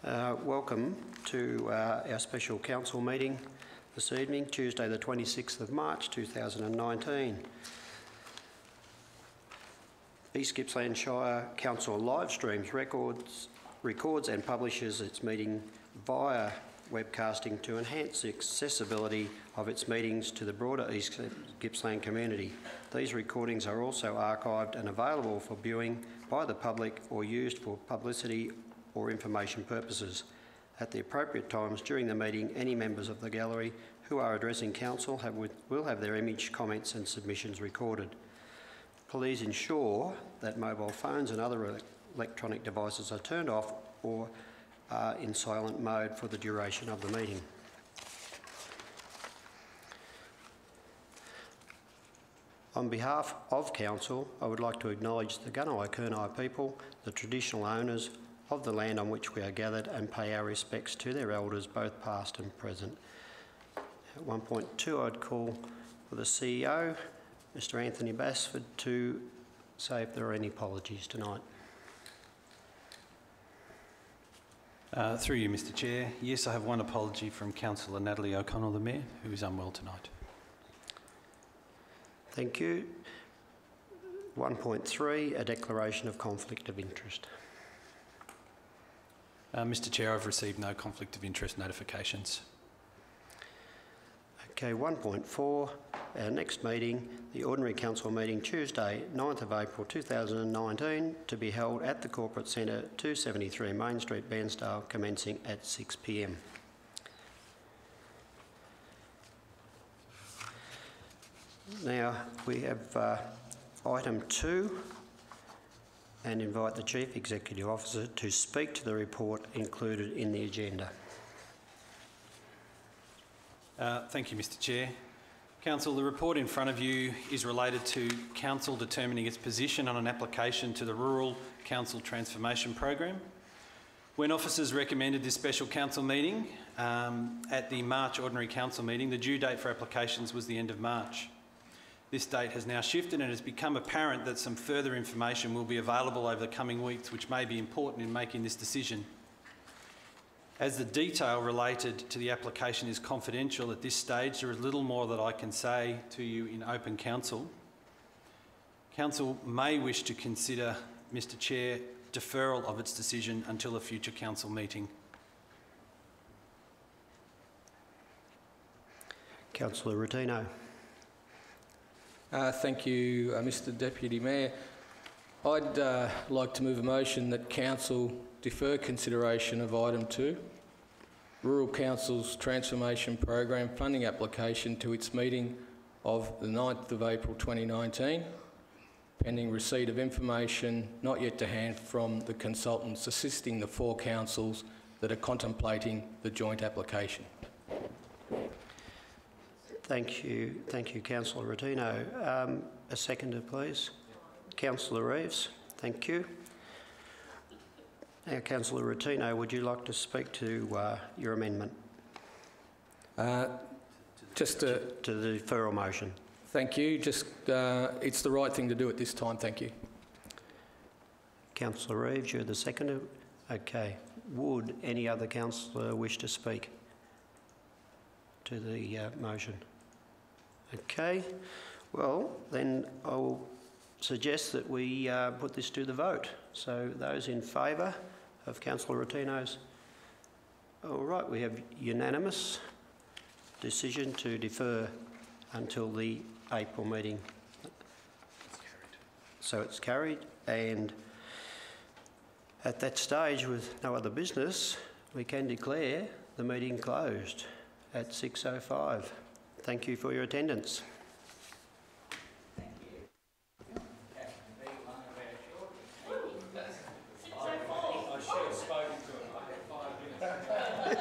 Welcome to our special council meeting this evening, Tuesday the 26th of March 2019. East Gippsland Shire Council live streams, records and publishes its meeting via webcasting to enhance the accessibility of its meetings to the broader East Gippsland community. These recordings are also archived and available for viewing by the public or used for publicity or information purposes. At the appropriate times during the meeting, any members of the gallery who are addressing council will have their image, comments and submissions recorded. Please ensure that mobile phones and other electronic devices are turned off or are in silent mode for the duration of the meeting. On behalf of Council, I would like to acknowledge the Gunai Kurnai people, the traditional owners of the land on which we are gathered, and pay our respects to their elders, both past and present. At 1.2, I'd call for the CEO, Mr. Anthony Basford, to say if there are any apologies tonight. Through you, Mr. Chair. Yes, I have one apology from Councillor Natalie O'Connell, the Mayor, who is unwell tonight. Thank you. 1.3, a declaration of conflict of interest. Mr. Chair, I've received no conflict of interest notifications. Okay, 1.4, our next meeting, the Ordinary Council meeting, Tuesday, 9th of April 2019, to be held at the Corporate Centre, 273 Main Street, Bairnsdale, commencing at 6 p.m. Now, we have item 2, and invite the Chief Executive Officer to speak to the report included in the agenda. Thank you, Mr. Chair. Council, the report in front of you is related to Council determining its position on an application to the Rural Council Transformation Program. When officers recommended this special council meeting at the March Ordinary Council meeting, the due date for applications was the end of March. This date has now shifted and it has become apparent that some further information will be available over the coming weeks, which may be important in making this decision. As the detail related to the application is confidential at this stage, there is little more that I can say to you in open council. Council may wish to consider, Mr. Chair, deferral of its decision until a future council meeting. Councillor Rotino. Thank you, Mr. Deputy Mayor. I'd like to move a motion that Council defer consideration of item 2, Rural Council's Transformation Program funding application, to its meeting of the 9th of April 2019, pending receipt of information not yet to hand from the consultants assisting the 4 councils that are contemplating the joint application. Thank you, Councillor Rotino. A seconder, please. Councillor Reeves, thank you. Now, Councillor Rotino, would you like to speak to your amendment? Just to the deferral motion. Thank you. Just it's the right thing to do at this time. Thank you. Councillor Reeves, you're the seconder. Okay. Would any other councillor wish to speak to the motion? Okay. Well, then I'll suggest that we put this to the vote. So those in favour of Councillor Rotino's? All right, we have unanimous decision to defer until the April meeting. So it's carried, and at that stage, with no other business, we can declare the meeting closed at 6:05. Thank you for your attendance.